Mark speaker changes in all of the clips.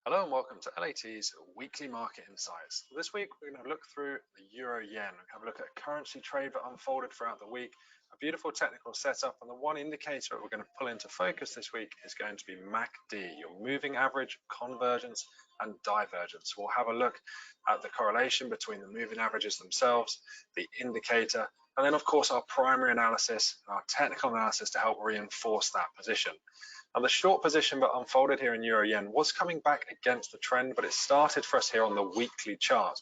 Speaker 1: Hello and welcome to LAT's Weekly Market Insights. This week we're going to look through the Euro-Yen and have a look at a currency trade that unfolded throughout the week, a beautiful technical setup, and the one indicator that we're going to pull into focus this week is going to be MACD, your moving average, convergence and divergence. We'll have a look at the correlation between the moving averages themselves, the indicator, and then of course our primary analysis, our technical analysis to help reinforce that position. Now the short position that unfolded here in Euro-Yen was coming back against the trend, but it started for us here on the weekly chart.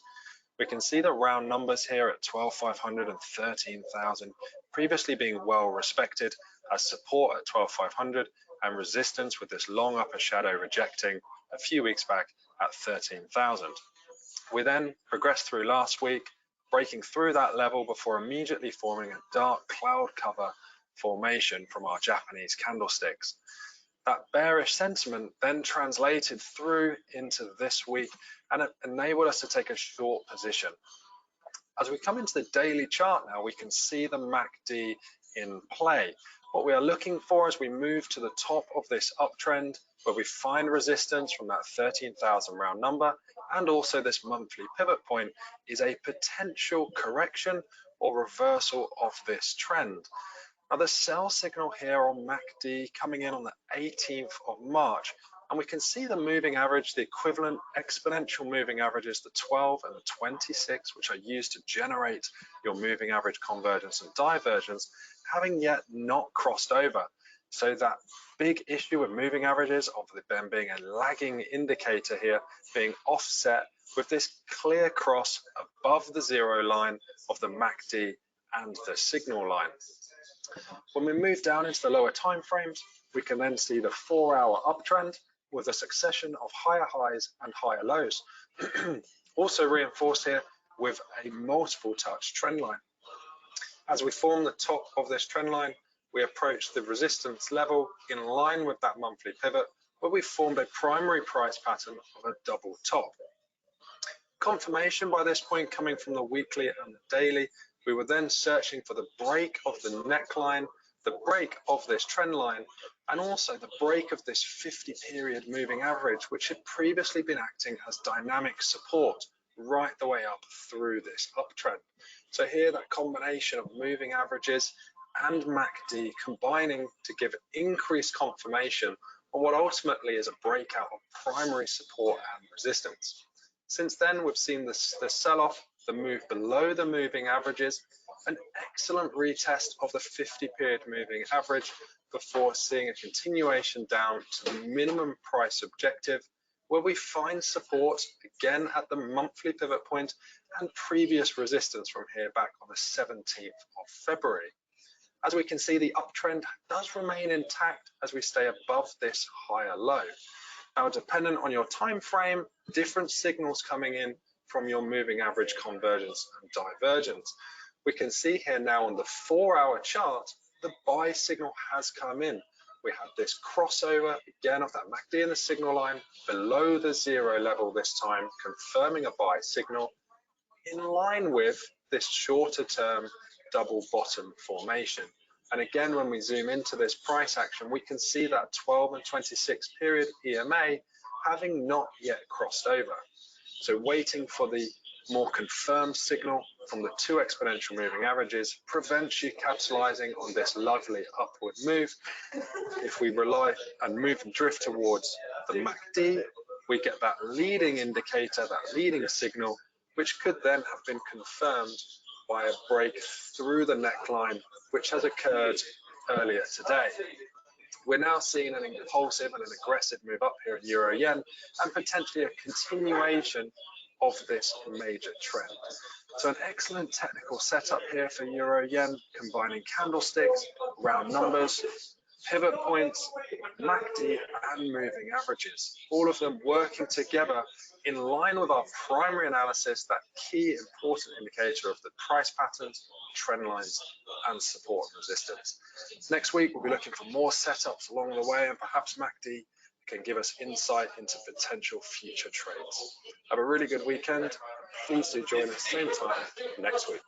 Speaker 1: We can see the round numbers here at 12,500 and 13,000 previously being well respected as support at 12,500 and resistance with this long upper shadow rejecting a few weeks back at 13,000. We then progressed through last week, breaking through that level before immediately forming a dark cloud cover formation from our Japanese candlesticks. That bearish sentiment then translated through into this week and it enabled us to take a short position. As we come into the daily chart now, we can see the MACD in play. What we are looking for as we move to the top of this uptrend, where we find resistance from that 13,000 round number, and also this monthly pivot point, is a potential correction or reversal of this trend. Now the sell signal here on MACD coming in on the 18th of March, and we can see the moving average, the equivalent exponential moving averages, the 12 and the 26, which are used to generate your moving average convergence and divergence, having yet not crossed over. So that big issue with moving averages of them being a lagging indicator here being offset with this clear cross above the zero line of the MACD and the signal line. When we move down into the lower time frames, we can then see the 4-hour uptrend with a succession of higher highs and higher lows. Also reinforced here with a multiple touch trend line. As we form the top of this trend line, we approach the resistance level in line with that monthly pivot, where we formed a primary price pattern of a double top. Confirmation by this point coming from the weekly and the daily. We were then searching for the break of the neckline, the break of this trend line, and also the break of this 50-period moving average, which had previously been acting as dynamic support right the way up through this uptrend. So here that combination of moving averages and MACD combining to give increased confirmation on what ultimately is a breakout of primary support and resistance. Since then, we've seen the sell-off, the move below the moving averages, an excellent retest of the 50-period moving average before seeing a continuation down to the minimum price objective, where we find support again at the monthly pivot point and previous resistance from here back on the 17th of February. As we can see, the uptrend does remain intact as we stay above this higher low. Now, dependent on your time frame, different signals coming in from your moving average convergence and divergence. We can see here now on the 4-hour chart, the buy signal has come in. We have this crossover again of that MACD and the signal line below the zero level this time, confirming a buy signal in line with this shorter term double bottom formation. And again, when we zoom into this price action, we can see that 12 and 26 period EMA having not yet crossed over. So waiting for the more confirmed signal from the two exponential moving averages prevents you capitalizing on this lovely upward move. If we rely and move and drift towards the MACD, we get that leading indicator, that leading signal, which could then have been confirmed by a break through the neckline, which has occurred earlier today. We're now seeing an impulsive and an aggressive move up here in Euro-Yen and potentially a continuation of this major trend. So an excellent technical setup here for Euro-Yen, combining candlesticks, round numbers, pivot points, MACD and moving averages, all of them working together in line with our primary analysis, that key important indicator of the price patterns, trend lines and support and resistance. Next week we'll be looking for more setups along the way, and perhaps MACD can give us insight into potential future trades. Have a really good weekend. Please do join us same time next week.